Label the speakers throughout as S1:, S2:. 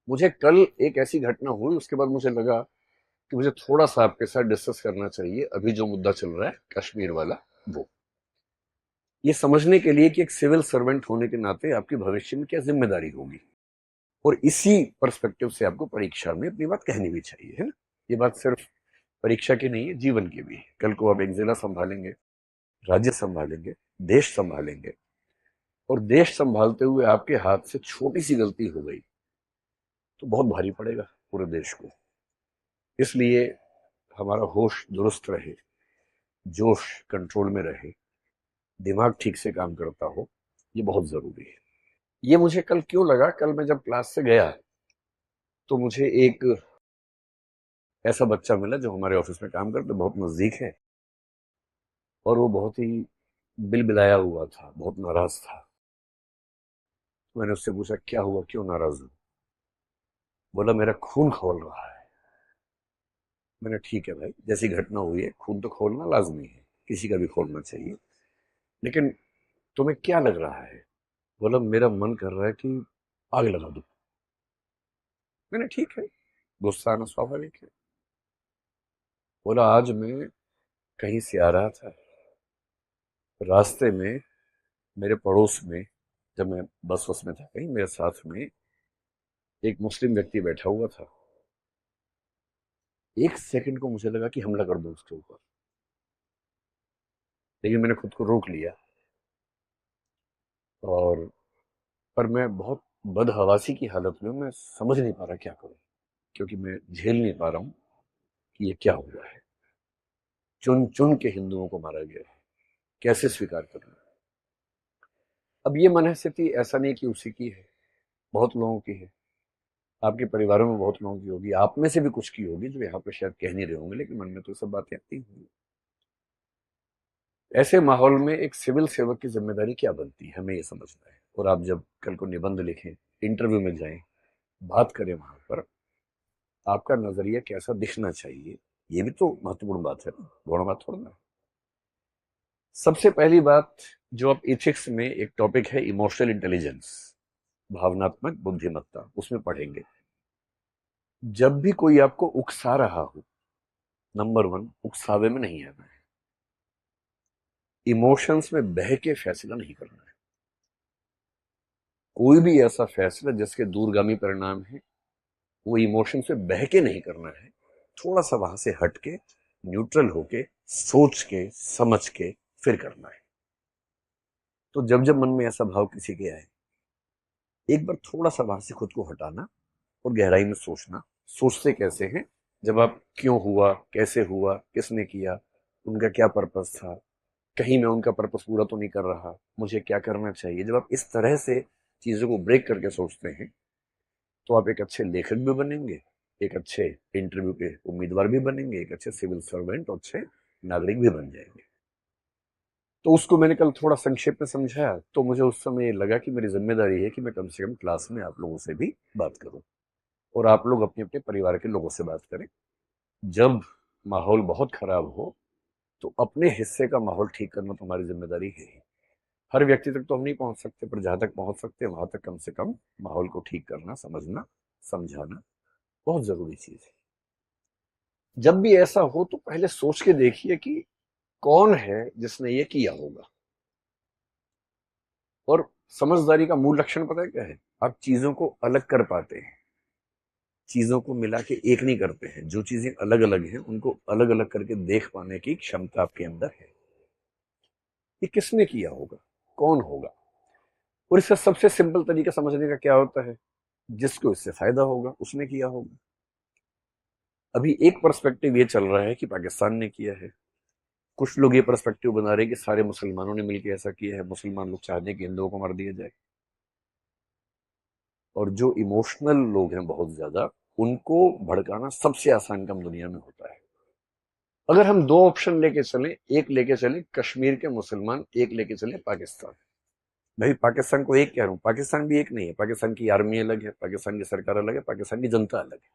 S1: मुझे कल एक ऐसी घटना हुई, उसके बाद मुझे लगा कि मुझे थोड़ा सा आपके साथ डिस्कस करना चाहिए अभी जो मुद्दा चल रहा है कश्मीर वाला। वो ये समझने के लिए कि एक सिविल सर्वेंट होने के नाते आपकी भविष्य में क्या जिम्मेदारी होगी, और इसी पर्सपेक्टिव से आपको परीक्षा में अपनी बात कहनी भी चाहिए, है ना। ये बात सिर्फ परीक्षा की नहीं है, जीवन की भी है। कल को आप एक जिला संभालेंगे, राज्य संभालेंगे, देश संभालेंगे, और देश संभालते हुए आपके हाथ से छोटी सी गलती हो गई तो बहुत भारी पड़ेगा पूरे देश को। इसलिए हमारा होश दुरुस्त रहे, जोश कंट्रोल में रहे, दिमाग ठीक से काम करता हो, ये बहुत जरूरी है। ये मुझे कल क्यों लगा, कल मैं जब क्लास से गया तो मुझे एक ऐसा बच्चा मिला जो हमारे ऑफिस में काम करता, बहुत नजदीक है, और वो बहुत ही बिलबिलाया हुआ था, बहुत नाराज था। मैंने उससे पूछा क्या हुआ, क्यों नाराज हो। बोला मेरा खून खौल रहा है। मैंने ठीक है भाई, जैसी घटना हुई है खून तो खोलना लाजमी है, किसी का भी खोलना चाहिए, लेकिन तुम्हें क्या लग रहा है। बोला मेरा मन कर रहा है कि आग लगा दूं। मैंने ठीक है, गुस्सा आना स्वाभाविक है। बोला आज मैं कहीं से आ रहा था, रास्ते में मेरे पड़ोस में, जब मैं बस वस में था कहीं, मेरे साथ में एक मुस्लिम व्यक्ति बैठा हुआ था। एक सेकंड को मुझे लगा कि हमला कर दूं उसके ऊपर, लेकिन मैंने खुद को रोक लिया। और पर मैं बहुत बदहवासी की हालत में, मैं समझ नहीं पा रहा क्या करूं, क्योंकि मैं झेल नहीं पा रहा हूं कि ये क्या हुआ है। चुन चुन के हिंदुओं को मारा गया है, कैसे स्वीकार करूं। अब ये मनहस्थिति ऐसा नहीं कि उसी की है, बहुत लोगों की है, आपके परिवारों में बहुत लोगों की होगी, आप में से भी कुछ की होगी जो यहाँ पे शायद कह नहीं रहे होंगे, लेकिन मन में तो सब बातें आती होंगी। ऐसे माहौल में एक सिविल सेवक की जिम्मेदारी क्या बनती है, हमें ये समझना है। और आप जब कल को निबंध लिखें, इंटरव्यू में जाएं, बात करें वहां पर, आपका नजरिया कैसा दिखना चाहिए, ये भी तो महत्वपूर्ण बात है ना, गौण बात थोड़ा ना। सबसे पहली बात जो आप इथिक्स में एक टॉपिक है इमोशनल इंटेलिजेंस, भावनात्मक बुद्धिमत्ता, उसमें पढ़ेंगे। जब भी कोई आपको उकसा रहा हो, नंबर वन, उकसावे में नहीं आना है, इमोशंस में बह के फैसला नहीं करना है। कोई भी ऐसा फैसला जिसके दूरगामी परिणाम है, वो इमोशन से बह के नहीं करना है, थोड़ा सा वहां से हट के, न्यूट्रल होके, सोच के समझ के फिर करना है। तो जब जब मन में ऐसा भाव किसी के आए, एक बार थोड़ा सा वहां से खुद को हटाना और गहराई में सोचना। सोचते कैसे हैं, जब आप क्यों हुआ, कैसे हुआ, किसने किया, उनका क्या पर्पस था, कहीं मैं उनका पर्पस पूरा तो नहीं कर रहा, मुझे क्या करना चाहिए। जब आप इस तरह से चीजों को ब्रेक करके सोचते हैं तो आप एक अच्छे लेखक भी बनेंगे, एक अच्छे इंटरव्यू के उम्मीदवार भी बनेंगे, एक अच्छे सिविल सर्वेंट और अच्छे नागरिक भी बन जाएंगे। तो उसको मैंने कल थोड़ा संक्षेप में समझाया, तो मुझे उस समय ये लगा कि मेरी जिम्मेदारी है कि मैं कम से कम क्लास में आप लोगों से भी बात करूं, और आप लोग अपने अपने परिवार के लोगों से बात करें। जब माहौल बहुत खराब हो तो अपने हिस्से का माहौल ठीक करना तुम्हारी जिम्मेदारी है ही। हर व्यक्ति तक तो हम नहीं पहुंच सकते, पर जहां तक पहुंच सकते हैं वहां तक कम से कम माहौल को ठीक करना, समझना, समझाना बहुत जरूरी चीज है। जब भी ऐसा हो तो पहले सोच के देखिए कि कौन है जिसने ये किया होगा। और समझदारी का मूल लक्षण पता है क्या है, आप चीजों को अलग कर पाते हैं, चीजों को मिला के एक नहीं करते हैं। जो चीजें अलग अलग हैं उनको अलग अलग करके देख पाने की क्षमता आपके अंदर है। ये किसने किया होगा, कौन होगा। और इसका सबसे सिंपल तरीका समझने का क्या होता है, जिसको इससे फायदा होगा उसने किया होगा। अभी एक पर्सपेक्टिव ये चल रहा है कि पाकिस्तान ने किया है, कुछ लोग ये पर्सपेक्टिव बना रहे हैं कि सारे मुसलमानों ने मिलकर ऐसा किया है, मुसलमान लोग चाहते हैं कि हिंदुओं को मार दिया जाए। और जो इमोशनल लोग हैं बहुत ज्यादा, उनको भड़काना सबसे आसान काम दुनिया में होता है। अगर हम दो ऑप्शन लेके चलें, एक लेके चलें कश्मीर के मुसलमान, एक लेके चलें पाकिस्तान। भाई पाकिस्तान को एक कह रहा हूं, पाकिस्तान भी एक नहीं है, पाकिस्तान की आर्मी अलग है, पाकिस्तान की सरकार अलग है, पाकिस्तान की जनता अलग है।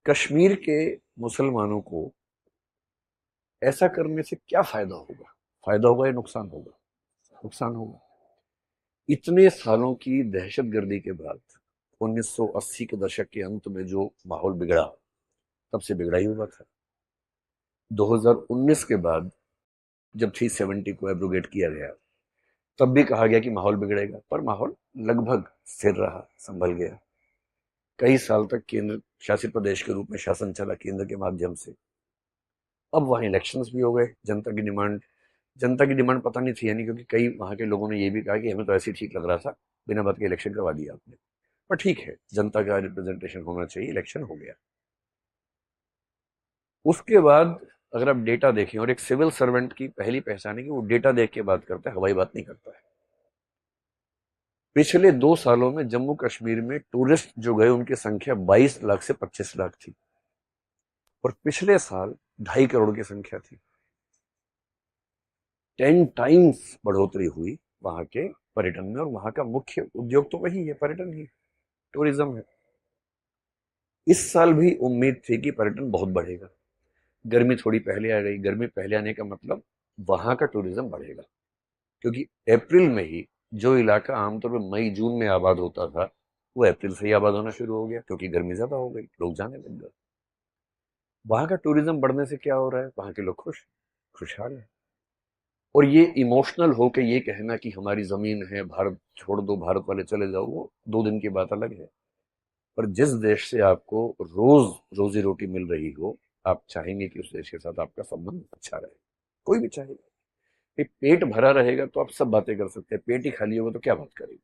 S1: कश्मीर के मुसलमानों को ऐसा करने से क्या फायदा होगा, फायदा होगा या नुकसान होगा, नुकसान होगा। इतने सालों की दहशतगर्दी के बाद 1980 के दशक के अंत में जो माहौल बिगड़ा, तब से बिगड़ा ही हुआ था। 2019 के बाद जब 370 को एब्रोगेट किया गया, तब भी कहा गया कि माहौल बिगड़ेगा, पर माहौल लगभग स्थिर रहा, संभल गया। कई साल तक केंद्र शासित प्रदेश के रूप में शासन चला केंद्र के माध्यम से। अब वहां इलेक्शंस भी हो गए। जनता की डिमांड पता नहीं थी, यानी क्योंकि कई वहां के लोगों ने ये भी कहा कि हमें तो ऐसे ही ठीक लग रहा था, बिना बात के इलेक्शन करवा दिया आपने। पर ठीक है, जनता का रिप्रेजेंटेशन होना चाहिए, इलेक्शन हो गया। उसके बाद अगर आप डेटा देखें, और एक सिविल सर्वेंट की पहली पहचान है कि वो डेटा देख के बात करता है, हवाई बात नहीं करता है। पिछले 2 सालों में जम्मू कश्मीर में टूरिस्ट जो गए उनकी संख्या 22 लाख से 25 लाख थी, और पिछले साल 2.5 करोड़ की संख्या थी। 10 टाइम्स बढ़ोतरी हुई वहां के पर्यटन में, और वहां का मुख्य उद्योग तो वही है, पर्यटन ही, टूरिज्म है। इस साल भी उम्मीद थी कि पर्यटन बहुत बढ़ेगा। गर्मी थोड़ी पहले आ गई। गर्मी पहले आने का मतलब वहां का टूरिज्म बढ़ेगा, क्योंकि अप्रैल में ही जो इलाका आमतौर पर मई जून में आबाद होता था, वो अप्रैल से ही आबाद होना शुरू हो गया, क्योंकि गर्मी ज्यादा हो गई, लोग जाने लग गए। वहां का टूरिज्म बढ़ने से क्या हो रहा है, वहां के लोग खुशहाल है। और ये इमोशनल हो के ये कहना कि हमारी जमीन है, भारत छोड़ दो, भारत वाले चले जाओ, वो 2 दिन की बात अलग है। पर जिस देश से आपको रोज रोजी रोटी मिल रही हो, आप चाहेंगे कि उस देश के साथ आपका संबंध अच्छा रहे। कोई भी चाहेगा। पेट भरा रहेगा तो आप सब बातें कर सकते हैं, पेट ही खाली होगा तो क्या बात करेंगे।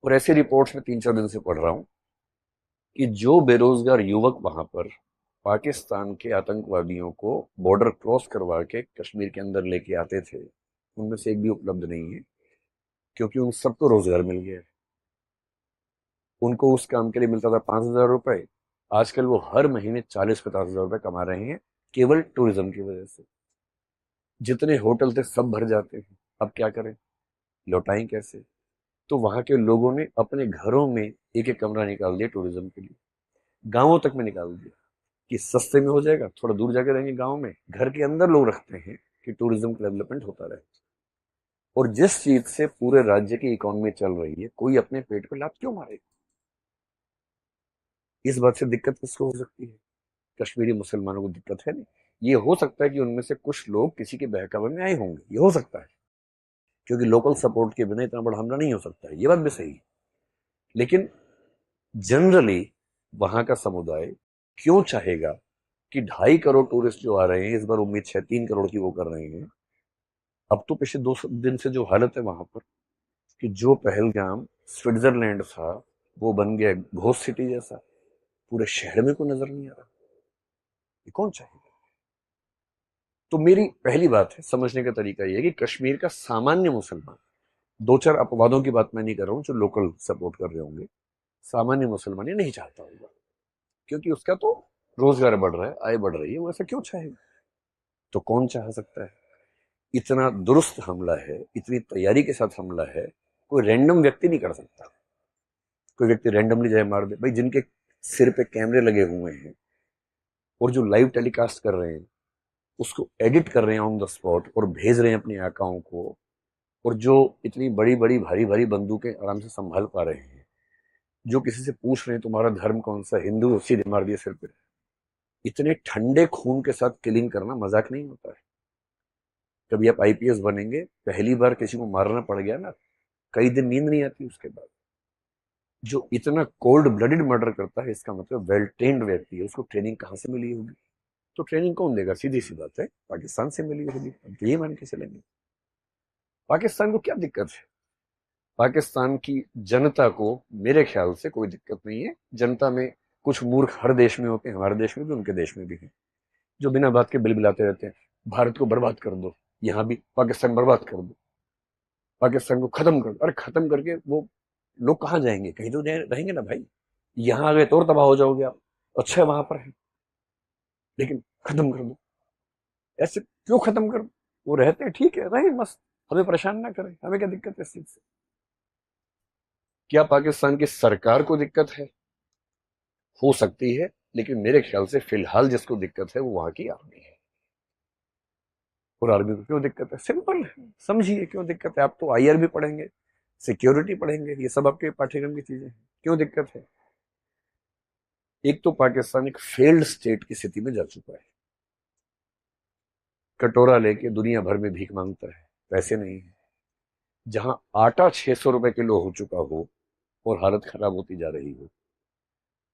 S1: और ऐसी रिपोर्ट्स में 3-4 दिन से पढ़ रहा हूं कि जो बेरोजगार युवक वहां पर पाकिस्तान के आतंकवादियों को बॉर्डर क्रॉस करवा के कश्मीर के अंदर लेके आते थे, उनमें से एक भी उपलब्ध नहीं है, क्योंकि उन सबको रोजगार मिल गया है। उनको उस काम के लिए मिलता था 5,000 रुपए, आजकल वो हर महीने 40-50 हजार रुपए कमा रहे हैं, केवल टूरिज्म की वजह से। जितने होटल थे सब भर जाते हैं, अब क्या करें, लौटाएं कैसे। तो वहां के लोगों ने अपने घरों में एक एक कमरा निकाल दिया टूरिज्म के लिए, गांवों तक में निकाल दिया कि सस्ते में हो जाएगा, थोड़ा दूर जाके रहेंगे गांव में, घर के अंदर लोग रखते हैं कि टूरिज्म का डेवलपमेंट होता रहे। और जिस चीज से पूरे राज्य की इकोनॉमी चल रही है, कोई अपने पेट पे लात क्यों मारेगा। इस बात से दिक्कत किसको हो सकती है, कश्मीरी मुसलमानों को दिक्कत है नहीं। ये हो सकता है कि उनमें से कुछ लोग किसी के बहकावे में आए होंगे, ये हो सकता है, क्योंकि लोकल सपोर्ट के बिना इतना बड़ा हमला नहीं हो सकता है, ये बात भी सही है। लेकिन जनरली वहां का समुदाय क्यों चाहेगा कि 2.5 करोड़ टूरिस्ट जो आ रहे हैं, इस बार उम्मीद है 3 करोड़ की वो कर रहे हैं। अब तो पिछले 2 दिन से जो हालत है वहां पर, कि जो पहलगाम स्विट्जरलैंड था वो बन गया घोस्ट सिटी जैसा, पूरे शहर में कोई नजर नहीं आ रहा। ये कौन चाहेगा। तो मेरी पहली बात है, समझने का तरीका यह है कि कश्मीर का सामान्य मुसलमान, 2-4 अपवादों की बात मैं नहीं कर रहा हूं जो लोकल सपोर्ट कर रहे होंगे, सामान्य मुसलमान ये नहीं चाहता होगा, क्योंकि उसका तो रोजगार बढ़ रहा है, आय बढ़ रही है, वो ऐसा क्यों चाहेगा। तो कौन चाह सकता है। इतना दुरुस्त हमला है, इतनी तैयारी के साथ हमला है, कोई रैंडम व्यक्ति नहीं कर सकता। कोई व्यक्ति रैंडमली जाए मार दे भाई, जिनके सिर पे कैमरे लगे हुए हैं और जो लाइव टेलीकास्ट कर रहे हैं, उसको एडिट कर रहे हैं ऑन द स्पॉट और भेज रहे हैं अपने आकाओं को, और जो इतनी बड़ी बड़ी भारी भारी बंदूकें आराम से संभाल पा रहे हैं, जो किसी से पूछ रहे हैं तुम्हारा धर्म कौन सा, हिंदू, सीधे मार दिए सिर पे। इतने ठंडे खून के साथ किलिंग करना मजाक नहीं होता है। कभी आप आईपीएस बनेंगे, पहली बार किसी को मारना पड़ गया ना, कई दिन नींद नहीं आती उसके बाद। जो इतना कोल्ड ब्लडेड मर्डर करता है, इसका मतलब वेल ट्रेन्ड व्यक्ति है, उसको ट्रेनिंग कहां से मिली होगी। तो ट्रेनिंग कौन देगा, सीधी सी बात है, पाकिस्तान से मिली होगी। अब तो ये मान के चलेंगे। पाकिस्तान को क्या दिक्कत है, पाकिस्तान की जनता को मेरे ख्याल से कोई दिक्कत नहीं है। जनता में कुछ मूर्ख हर देश में होते हैं, हमारे देश में भी, उनके देश में भी हैं, जो बिना बात के बिलबिलाते रहते हैं, भारत को बर्बाद कर दो, यहां भी पाकिस्तान बर्बाद कर दो, पाकिस्तान को खत्म कर दो। अरे खत्म करके वो लोग कहाँ जाएंगे, कहीं तो रहेंगे ना भाई। यहां आ गए तो और तबाह हो जाओगे आप, अच्छा वहां पर है, लेकिन खत्म कर दो। ऐसे क्यों खत्म कर दो, वो रहते हैं ठीक है, रहे मस्त, हमें परेशान ना करें, हमें क्या दिक्कत है इस चीज से। क्या पाकिस्तान की सरकार को दिक्कत है, हो सकती है, लेकिन मेरे ख्याल से फिलहाल जिसको दिक्कत है वो वहां की आर्मी है। और आर्मी को क्यों दिक्कत है, सिंपल है, समझिए क्यों दिक्कत है। आप तो आईआर भी पढ़ेंगे, सिक्योरिटी पढ़ेंगे, ये सब आपके पाठ्यक्रम की चीजें हैं। क्यों दिक्कत है? एक तो पाकिस्तान एक फेल्ड स्टेट की स्थिति में जा चुका है, कटोरा लेके दुनिया भर में भीख मांगता है, पैसे नहीं है। जहां आटा 600 रुपए किलो हो चुका हो और हालत खराब होती जा रही हो,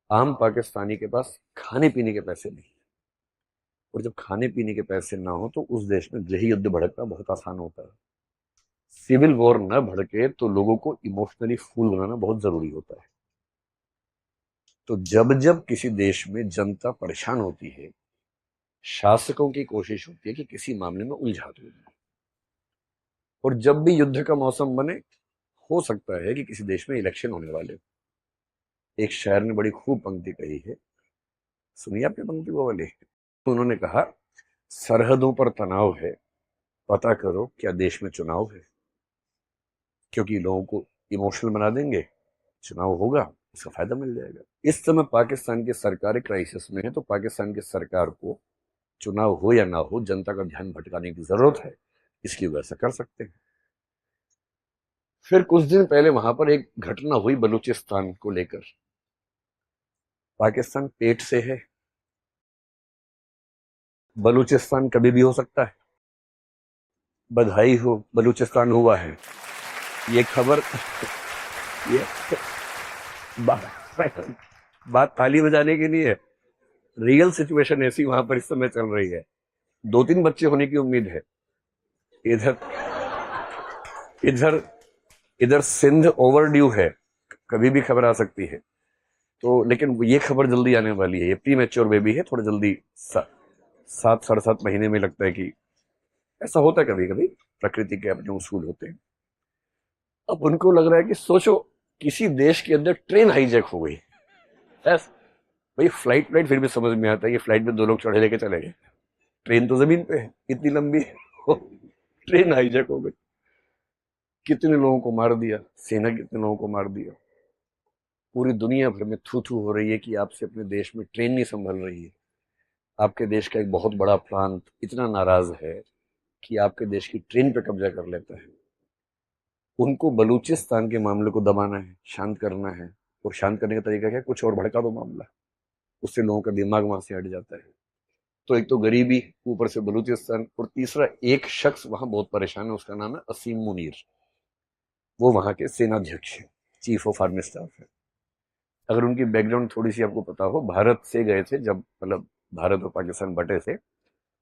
S1: आम पाकिस्तानी के पास खाने पीने के पैसे नहीं। और जब खाने पीने के पैसे ना हो तो उस देश में गृह युद्ध भड़कना बहुत आसान होता है। सिविल वॉर न भड़के तो लोगों को इमोशनली फूल बनाना बहुत जरूरी होता है। तो जब जब किसी देश में जनता परेशान होती है, शासकों की कोशिश होती है कि किसी मामले में उलझा दो। और जब भी युद्ध का मौसम बने, हो सकता है कि किसी देश में इलेक्शन होने वाले। एक शायर ने बड़ी खूब पंक्ति कही है, सुनिए आपने पंक्ति वो वाली। तो उन्होंने कहा, सरहदों पर तनाव है, पता करो क्या देश में चुनाव है। क्योंकि लोगों को इमोशनल बना देंगे, चुनाव होगा, उसका फायदा मिल जाएगा। इस समय पाकिस्तान की सरकार क्राइसिस में है, तो पाकिस्तान की सरकार को चुनाव हो या ना हो जनता का ध्यान भटकाने की जरूरत है, इसलिए वैसा कर सकते हैं। फिर कुछ दिन पहले वहां पर एक घटना हुई बलूचिस्तान को लेकर। पाकिस्तान पेट से है, बलूचिस्तान कभी भी हो सकता है। बधाई हो, बलूचिस्तान हुआ है। ये खबर ये बात ताली बजाने की नहीं है, रियल सिचुएशन ऐसी वहां पर इस समय चल रही है। 2-3 बच्चे होने की उम्मीद है। इधर इधर इधर सिंध ओवर ड्यू है, कभी भी खबर आ सकती है। तो लेकिन ये खबर जल्दी आने वाली है। ये प्री मैच्योर बेबी है, थोड़ा जल्दी 7-7.5 महीने में लगता है कि ऐसा होता है कभी कभी, प्रकृति के अपने उसूल होते हैं। अब उनको लग रहा है कि सोचो किसी देश के अंदर ट्रेन हाईजैक हो गई। यस भाई, फ्लाइट फिर भी समझ में आता है, ये फ्लाइट में 2 लोग चढ़े लेके चले गए, ट्रेन तो जमीन पे है, इतनी लंबी है। ट्रेन हाईजैक हो गई, कितने लोगों को मार दिया, सेना कितने लोगों को मार दिया। पूरी दुनिया भर में थू थू हो रही है कि आपसे अपने देश में ट्रेन नहीं संभल रही है। आपके देश का एक बहुत बड़ा प्रांत इतना नाराज है कि आपके देश की ट्रेन पे कब्जा कर लेता है। उनको बलूचिस्तान के मामले को दबाना है, शांत करना है। और शांत करने का तरीका क्या है? कुछ और भड़का दो मामला, उससे लोगों का दिमाग वहां से हट जाता है। तो एक तो गरीबी, ऊपर से बलूचिस्तान, और तीसरा एक शख्स वहां बहुत परेशान है, उसका नाम है असीम मुनीर। वो वहां के सेनाध्यक्ष है, चीफ ऑफ आर्मी स्टाफ है। अगर उनकी बैकग्राउंड थोड़ी सी आपको पता हो, भारत से गए थे जब, मतलब भारत और पाकिस्तान बटे थे,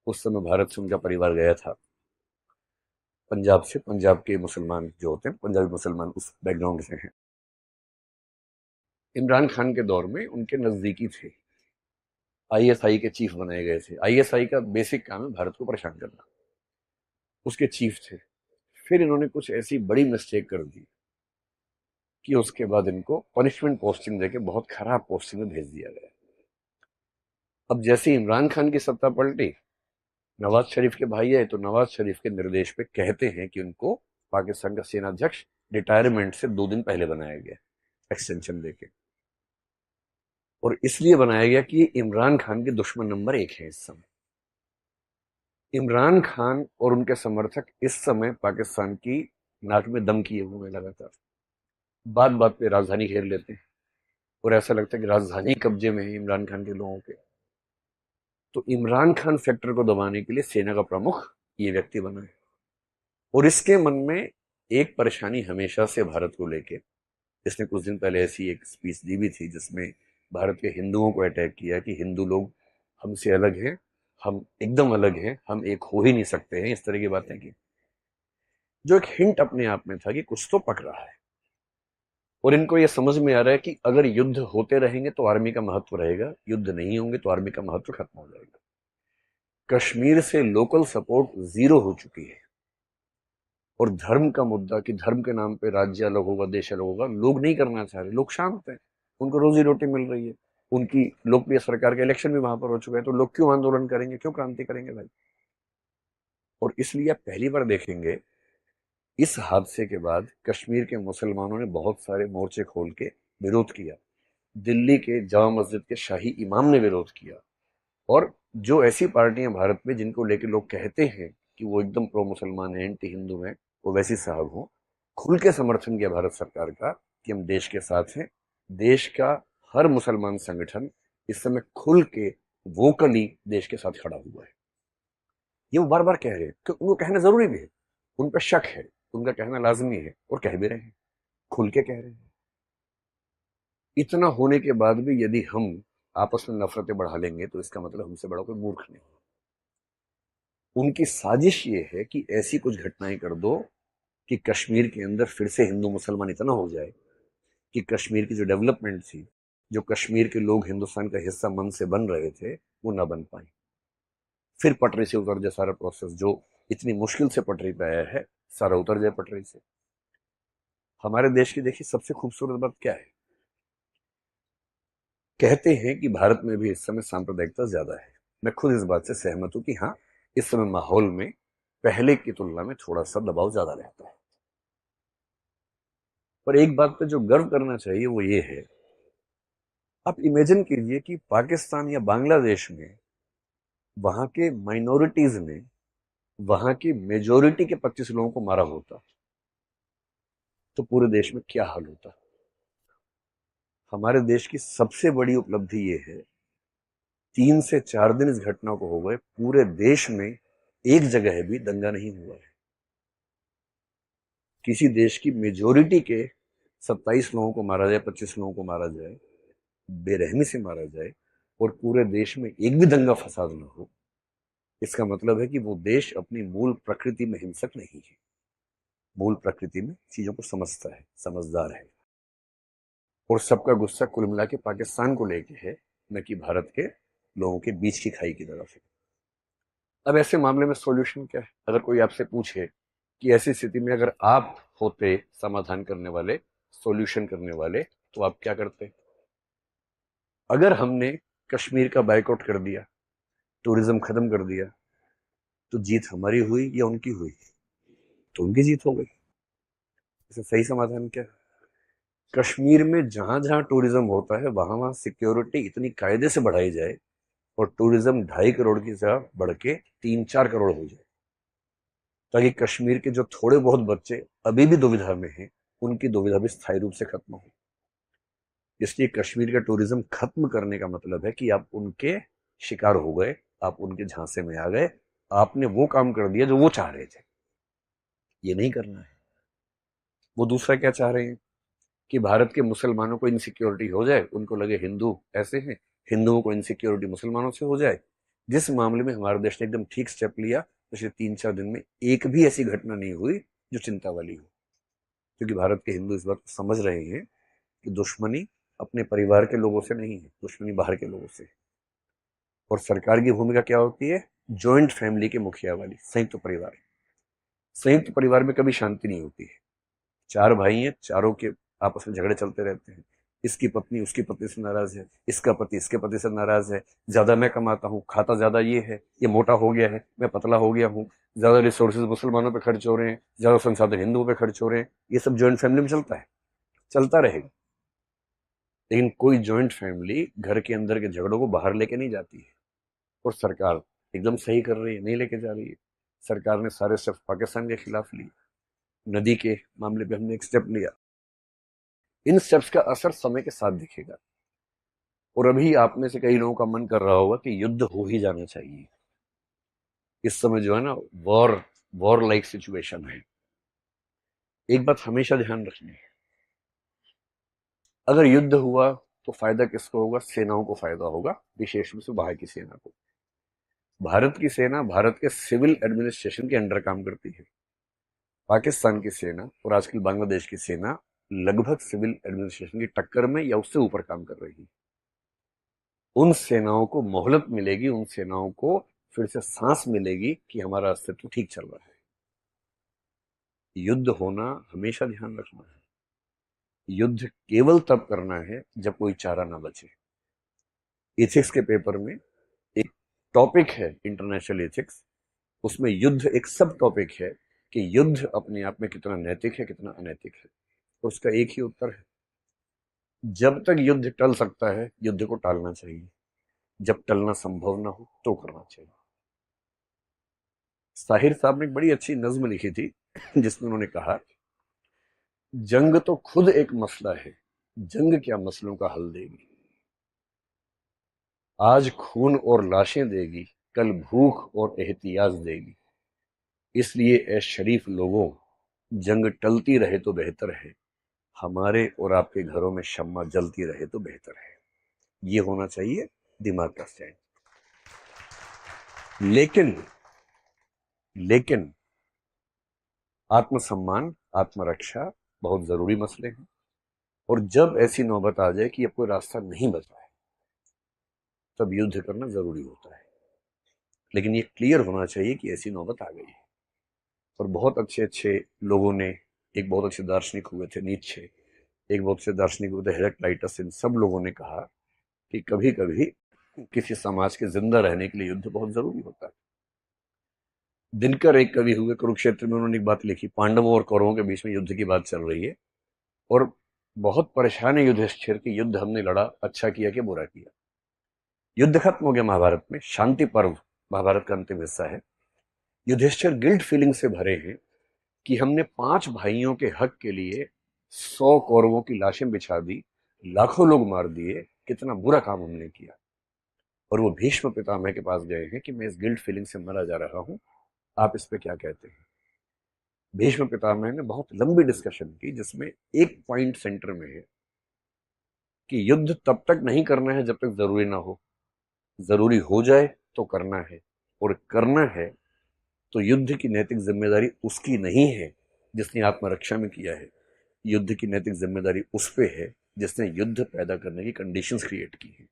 S1: उस समय भारत से उनका परिवार गया था पंजाब से। पंजाब के मुसलमान जो होते हैं, पंजाबी मुसलमान, उस बैकग्राउंड से हैं। इमरान खान के दौर में उनके नजदीकी थे, आईएसआई के चीफ बनाए गए थे। आईएसआई का बेसिक काम है भारत को परेशान करना, उसके चीफ थे। फिर इन्होंने कुछ ऐसी बड़ी मिस्टेक कर दी कि उसके बाद इनको पनिशमेंट पोस्टिंग देके बहुत खराब पोस्टिंग में भेज दिया गया। अब जैसे इमरान खान की सत्ता पलटी, नवाज शरीफ के भाई है, तो नवाज शरीफ के निर्देश पे कहते हैं कि उनको पाकिस्तान का सेनाध्यक्ष रिटायरमेंट से 2 दिन पहले बनाया गया, एक्सटेंशन देके। और इसलिए बनाया गया कि इमरान खान के दुश्मन नंबर 1 है इस समय। इमरान खान और उनके समर्थक इस समय पाकिस्तान की नाक में दम किए हुए हैं लगातार, बात बात पे राजधानी घेर लेते हैं। और ऐसा लगता है कि राजधानी कब्जे में है इमरान खान के लोगों के। तो इमरान खान फैक्टर को दबाने के लिए सेना का प्रमुख ये व्यक्ति बना है। और इसके मन में एक परेशानी हमेशा से भारत को लेके, इसने कुछ दिन पहले ऐसी एक स्पीच दी भी थी जिसमें भारत के हिंदुओं को अटैक किया कि हिंदू लोग हमसे अलग हैं, हम एकदम अलग हैं, हम एक हो ही नहीं सकते हैं, इस तरह की बातें की। जो एक हिंट अपने आप में था कि कुछ तो पक रहा है। और इनको यह समझ में आ रहा है कि अगर युद्ध होते रहेंगे तो आर्मी का महत्व रहेगा, युद्ध नहीं होंगे तो आर्मी का महत्व खत्म हो जाएगा। कश्मीर से लोकल सपोर्ट 0 हो चुकी है। और धर्म का मुद्दा कि धर्म के नाम पे राज्य अलग होगा, देश अलग होगा, लोग नहीं करना चाह रहे। लोग शांत हैं, उनको रोजी रोटी मिल रही है, उनकी लोकप्रिय सरकार का इलेक्शन भी वहां पर हो चुका है। तो लोग क्यों आंदोलन करेंगे, क्यों क्रांति करेंगे भाई? और इसलिए आप पहली बार देखेंगे इस हादसे के बाद कश्मीर के मुसलमानों ने बहुत सारे मोर्चे खोल के विरोध किया। दिल्ली के जामा मस्जिद के शाही इमाम ने विरोध किया। और जो ऐसी पार्टियां भारत में जिनको लेके लोग कहते हैं कि वो एकदम प्रो मुसलमान है, एंटी हिंदू है, वो वैसी साहब हो, खुल के समर्थन किया भारत सरकार का कि हम देश के साथ हैं। देश का हर मुसलमान संगठन इस समय खुल के वोकली देश के साथ खड़ा हुआ है। ये वो बार बार कह रहे हैं कि उनको कहना जरूरी भी है, उन पर शक है, उनका कहना लाजमी है और कह भी रहे हैं, खुल के कह रहे हैं। इतना होने के बाद भी यदि हम आपस में नफरतें बढ़ा लेंगे तो इसका मतलब हमसे बड़ा कोई मूर्ख नहीं। उनकी साजिश ये है कि ऐसी कुछ घटनाएं कर दो कि कश्मीर के अंदर फिर से हिंदू मुसलमान इतना हो जाए कि कश्मीर की जो डेवलपमेंट थी, जो कश्मीर के लोग हिंदुस्तान का हिस्सा मन से बन रहे थे, वो ना बन पाए। फिर पटरी से उतर जाए सारा प्रोसेस, जो इतनी मुश्किल से पटरी पे आया है, सारा उतर जाए पटरी से। हमारे देश की देखिए सबसे खूबसूरत बात क्या है, कहते हैं कि भारत में भी इस समय सांप्रदायिकता ज्यादा है। मैं खुद इस बात से सहमत हूं कि हाँ, इस समय माहौल में पहले की तुलना में थोड़ा सा दबाव ज्यादा रहता है। पर एक बात पे जो गर्व करना चाहिए वो ये है, आप इमेजिन कीजिए कि पाकिस्तान या बांग्लादेश में वहां के माइनॉरिटीज ने वहां की मेजोरिटी के 25 लोगों को मारा होता तो पूरे देश में क्या हाल होता। हमारे देश की सबसे बड़ी उपलब्धि ये है, 3 से 4 दिन इस घटना को हो गए, पूरे देश में एक जगह भी दंगा नहीं हुआ है। किसी देश की मेजोरिटी के 27 लोगों को मारा जाए, 25 लोगों को मारा जाए, बेरहमी से मारा जाए, और पूरे देश में एक भी दंगा फसाद ना हो, इसका मतलब है कि वो देश अपनी मूल प्रकृति में हिंसक नहीं है, मूल प्रकृति में चीजों को समझता है, समझदार है। और सबका गुस्सा कुल मिला के पाकिस्तान को लेके है, न कि भारत के लोगों के बीच की खाई की तरफ है। अब ऐसे मामले में सॉल्यूशन क्या है? अगर कोई आपसे पूछे कि ऐसी स्थिति में अगर आप होते समाधान करने वाले, सॉल्यूशन करने वाले, तो आप क्या करते? अगर हमने कश्मीर का बायकॉट कर दिया, टूरिज्म खत्म कर दिया, तो जीत हमारी हुई या उनकी हुई? तो उनकी जीत हो गई। इसे सही समाधान क्या है? कश्मीर में जहां जहां टूरिज्म होता है वहां वहां सिक्योरिटी इतनी कायदे से बढ़ाई जाए और टूरिज्म 2.5 करोड़ की जगह बढ़ के 3-4 करोड़ हो जाए, ताकि कश्मीर के जो थोड़े बहुत बच्चे अभी भी दुविधा में हैं, उनकी दुविधा भी स्थायी रूप से खत्म हो। इसलिए कश्मीर का टूरिज्म खत्म करने का मतलब है कि आप उनके शिकार हो गए, आप उनके झांसे में आ गए, आपने वो काम कर दिया जो वो चाह रहे थे। ये नहीं करना है। वो दूसरा क्या चाह रहे हैं कि भारत के मुसलमानों को इनसिक्योरिटी हो जाए, उनको लगे हिंदू ऐसे हैं, हिंदुओं को इनसिक्योरिटी मुसलमानों से हो जाए। जिस मामले में हमारे देश ने एकदम ठीक स्टेप लिया, पिछले 3-4 दिन में एक भी ऐसी घटना नहीं हुई जो चिंता वाली हो, क्योंकि भारत के हिंदू इस बात को समझ रहे हैं कि दुश्मनी अपने परिवार के लोगों से नहीं है, दुश्मनी बाहर के लोगों से है। और सरकार की भूमिका क्या होती है? जॉइंट फैमिली के मुखिया वाली, संयुक्त परिवार। संयुक्त परिवार में कभी शांति नहीं होती है। 4 भाई हैं, चारों के आपस में झगड़े चलते रहते हैं। इसकी पत्नी उसकी पत्नी से नाराज है, इसका पति इसके पति से नाराज है, ज्यादा मैं कमाता हूँ, खाता ज्यादा ये है, ये मोटा हो गया है, मैं पतला हो गया हूँ, ज्यादा रिसोर्सेज मुसलमानों पे खर्च हो रहे हैं, ज्यादा संसाधन हिंदुओं पे खर्च हो रहे हैं। ये सब जॉइंट फैमिली में चलता है, चलता रहेगा। लेकिन कोई जॉइंट फैमिली घर के अंदर के झगड़ों को बाहर लेके नहीं जाती है। और सरकार एकदम सही कर रही है, नहीं लेके जा रही है। सरकार ने सारे स्टेप्स पाकिस्तान के खिलाफ लिए। नदी के मामले पे हमने एक स्टेप लिया। इन स्टेप्स का असर समय के साथ दिखेगा। और अभी आप में से कई लोगों का मन कर रहा होगा कि युद्ध हो ही जाना चाहिए। इस समय जो है ना, वॉर लाइक सिचुएशन है। एक बात हमेशा ध्यान रखनी है, अगर युद्ध हुआ तो फायदा किसको होगा? सेनाओं को फायदा होगा, विशेष रूप से बाहर की सेना को। भारत की सेना भारत के सिविल एडमिनिस्ट्रेशन के अंडर काम करती है। पाकिस्तान की सेना और आजकल बांग्लादेश की सेना लगभग सिविल एडमिनिस्ट्रेशन की टक्कर में या उससे ऊपर काम कर रही है। उन सेनाओं को मोहलत मिलेगी, उन सेनाओं को फिर से सांस मिलेगी कि हमारा अस्तित्व ठीक चल रहा है। युद्ध होना हमेशा ध्यान रखना है, युद्ध केवल तब करना है जब कोई चारा ना बचे। एथिक्स के पेपर में एक टॉपिक है इंटरनेशनल एथिक्स, उसमें युद्ध एक सब टॉपिक है कि युद्ध अपने आप में कितना नैतिक है, कितना अनैतिक है। तो उसका एक ही उत्तर है, जब तक युद्ध टल सकता है युद्ध को टालना चाहिए, जब टलना संभव ना हो तो करना चाहिए। साहिर साहब ने एक बड़ी अच्छी नज्म लिखी थी जिसमें उन्होंने कहा जंग तो खुद एक मसला है, जंग क्या मसलों का हल देगी। आज खून और लाशें देगी, कल भूख और एहतियाज देगी। इसलिए ए शरीफ लोगों, जंग टलती रहे तो बेहतर है, हमारे और आपके घरों में शम्मा जलती रहे तो बेहतर है। ये होना चाहिए दिमाग का स्टैंड। लेकिन आत्मसम्मान, आत्मरक्षा बहुत जरूरी मसले हैं। और जब ऐसी नौबत आ जाए कि अब कोई रास्ता नहीं बचा है, तब युद्ध करना जरूरी होता है। लेकिन ये क्लियर होना चाहिए कि ऐसी नौबत आ गई है। और बहुत अच्छे अच्छे लोगों ने, एक बहुत अच्छे दार्शनिक हुए थे नीत्शे, एक बहुत अच्छे दार्शनिक हुए थे हेराक्लाइटस, इन सब लोगों ने कहा कि कभी कभी किसी समाज के जिंदा रहने के लिए युद्ध बहुत जरूरी होता है। दिनकर एक कवि हुए, कुरुक्षेत्र में उन्होंने एक बात लिखी, पांडवों और कौरवों के बीच में युद्ध की बात चल रही है और बहुत परेशान है युधिष्ठिर कि युद्ध हमने लड़ा, अच्छा किया कि बुरा किया। युद्ध खत्म हो गया महाभारत में, शांति पर्व महाभारत का अंतिम हिस्सा है। युधिष्ठिर गिल्ट फीलिंग से भरे हैं कि हमने 5 भाइयों के हक के लिए 100 कौरवों की लाशें बिछा दी, लाखों लोग मार दिए, कितना बुरा काम हमने किया। और वो भीष्म पितामह के पास गए हैं कि मैं इस गिल्ट फीलिंग से मरा जा रहा हूं, आप इस पे क्या कहते हैं। भीष्म पितामह ने बहुत लंबी डिस्कशन की, जिसमें एक पॉइंट सेंटर में है कि युद्ध तब तक नहीं करना है जब तक जरूरी ना हो, जरूरी हो जाए तो करना है। और करना है तो युद्ध की नैतिक जिम्मेदारी उसकी नहीं है जिसने आत्मरक्षा में किया है, युद्ध की नैतिक जिम्मेदारी उस पे है जिसने युद्ध पैदा करने की कंडीशंस क्रिएट की है।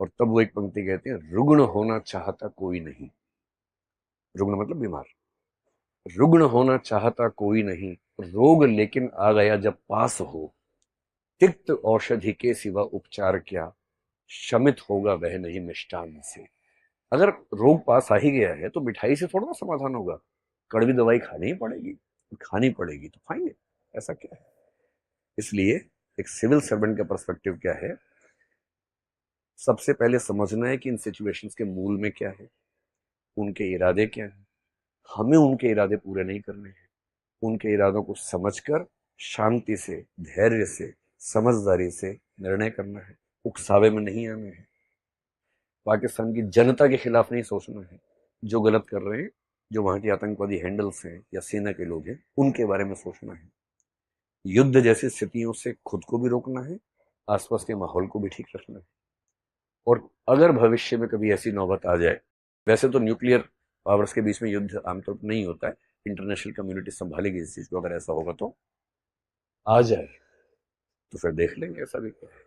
S1: और तब वो एक पंक्ति कहते हैं, रुग्ण होना चाहता कोई नहीं, रुग्ण मतलब बीमार, रुग्ण होना चाहता कोई नहीं, रोग लेकिन आ गया जब पास हो, तिक्त औषधि के सिवा उपचार क्या, शमित होगा वह नहीं मिष्टान से। अगर रोग पास आ ही गया है तो मिठाई से थोड़ा ना समाधान होगा, कड़वी दवाई खानी ही पड़ेगी, खानी पड़ेगी तो खाएंगे, ऐसा क्या है। इसलिए एक सिविल सर्वेंट का पर्सपेक्टिव क्या है, सबसे पहले समझना है कि इन सिचुएशंस के मूल में क्या है, उनके इरादे क्या हैं। हमें उनके इरादे पूरे नहीं करने हैं, उनके इरादों को समझकर शांति से, धैर्य से, समझदारी से निर्णय करना है, उकसावे में नहीं आना है। पाकिस्तान की जनता के खिलाफ नहीं सोचना है, जो गलत कर रहे हैं, जो वहां के आतंकवादी हैंडल्स हैं या सेना के लोग हैं, उनके बारे में सोचना है। युद्ध जैसी स्थितियों से खुद को भी रोकना है, आसपास के माहौल को भी ठीक रखना है। और अगर भविष्य में कभी ऐसी नौबत आ जाए, वैसे तो न्यूक्लियर पावर्स के बीच में युद्ध आमतौर पर नहीं होता है, इंटरनेशनल कम्युनिटी संभालेगी इस चीज को, अगर ऐसा होगा तो आ जाए तो फिर देख लेंगे ऐसा भी क्या है।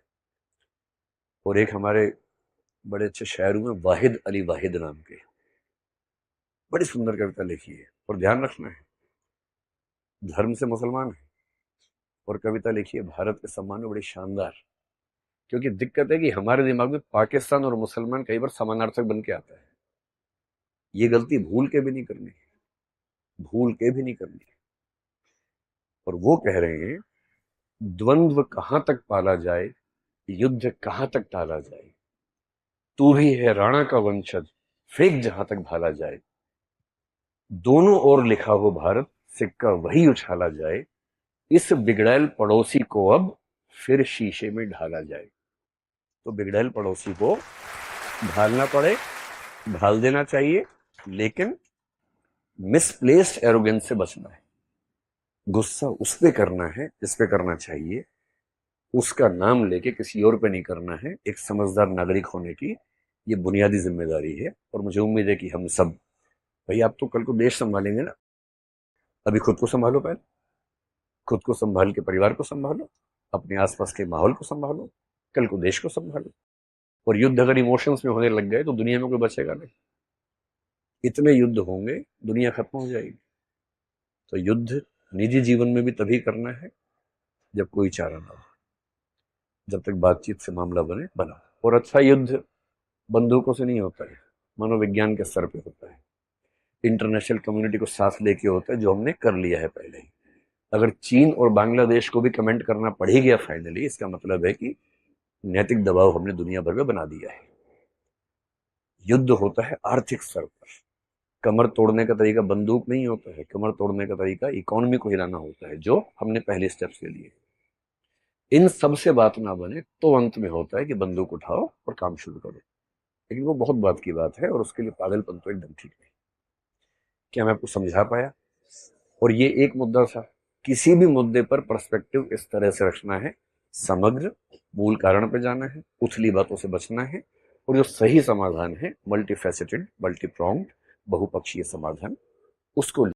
S1: और एक हमारे बड़े अच्छे शायर हुए वाहिद अली वाहिद नाम के, बड़ी सुंदर कविता लिखी है। और ध्यान रखना है, धर्म से मुसलमान है और कविता लिखी है भारत के सम्मान में, बड़ी शानदार। क्योंकि दिक्कत है कि हमारे दिमाग में पाकिस्तान और मुसलमान कई बार समानार्थक बन के आता है। ये गलती भूल के भी नहीं करनी, भूल के भी नहीं करनी। और वो कह रहे हैं, द्वंद्व कहां तक पाला जाए, युद्ध कहां तक टाला जाए, तू भी है राणा का वंशज, फेंक जहां तक भाला जाए, दोनों ओर लिखा हो भारत, सिक्का वही उछाला जाए, इस बिगड़ैल पड़ोसी को अब फिर शीशे में ढाला जाए। तो बिगड़ैल पड़ोसी को ढालना पड़े, ढाल देना चाहिए, लेकिन मिसप्लेस्ड एरोगेंस से बचना है। गुस्सा उस पे करना है जिस पे करना चाहिए, उसका नाम लेके किसी और पे नहीं करना है। एक समझदार नागरिक होने की ये बुनियादी जिम्मेदारी है। और मुझे उम्मीद है कि हम सब, भाई आप तो कल को देश संभालेंगे ना, अभी खुद को संभालो, पहले खुद को संभाल के परिवार को संभालो, अपने आसपास के माहौल को संभालो, कल को देश को संभालो। और युद्ध अगर इमोशंस में होने लग गए तो दुनिया में कोई बचेगा नहीं, इतने युद्ध होंगे, दुनिया खत्म हो जाएगी। तो युद्ध निजी जीवन में भी तभी करना है जब कोई चारा ना हो, जब तक बातचीत से मामला बना। और अच्छा युद्ध बंदूकों से नहीं होता है, मनोविज्ञान के स्तर पे होता है, इंटरनेशनल कम्युनिटी को साथ लेके होता है, जो हमने कर लिया है पहले ही। अगर चीन और बांग्लादेश को भी कमेंट करना पड़ ही गया फाइनली, इसका मतलब है कि नैतिक दबाव हमने दुनिया भर में बना दिया है। युद्ध होता है आर्थिक स्तर पर, कमर तोड़ने का तरीका बंदूक नहीं होता है, कमर तोड़ने का तरीका इकोनॉमी को हिलाना होता है, जो हमने पहले स्टेप्स ले लिए। इन सब से बात ना बने तो अंत में होता है कि बंदूक उठाओ और काम शुरू करो, लेकिन वो बहुत बात की बात है और उसके लिए पागलपन तो एकदम ठीक नहीं। क्या मैं आपको समझा पाया? और ये एक मुद्दा था। किसी भी मुद्दे पर पर्सपेक्टिव इस तरह से रखना है, समग्र, मूल कारण पे जाना है, उथली बातों से बचना है, और जो सही समाधान है, मल्टी फैसेटेड, मल्टी प्रोंग्ड, बहुपक्षीय समाधान, उसको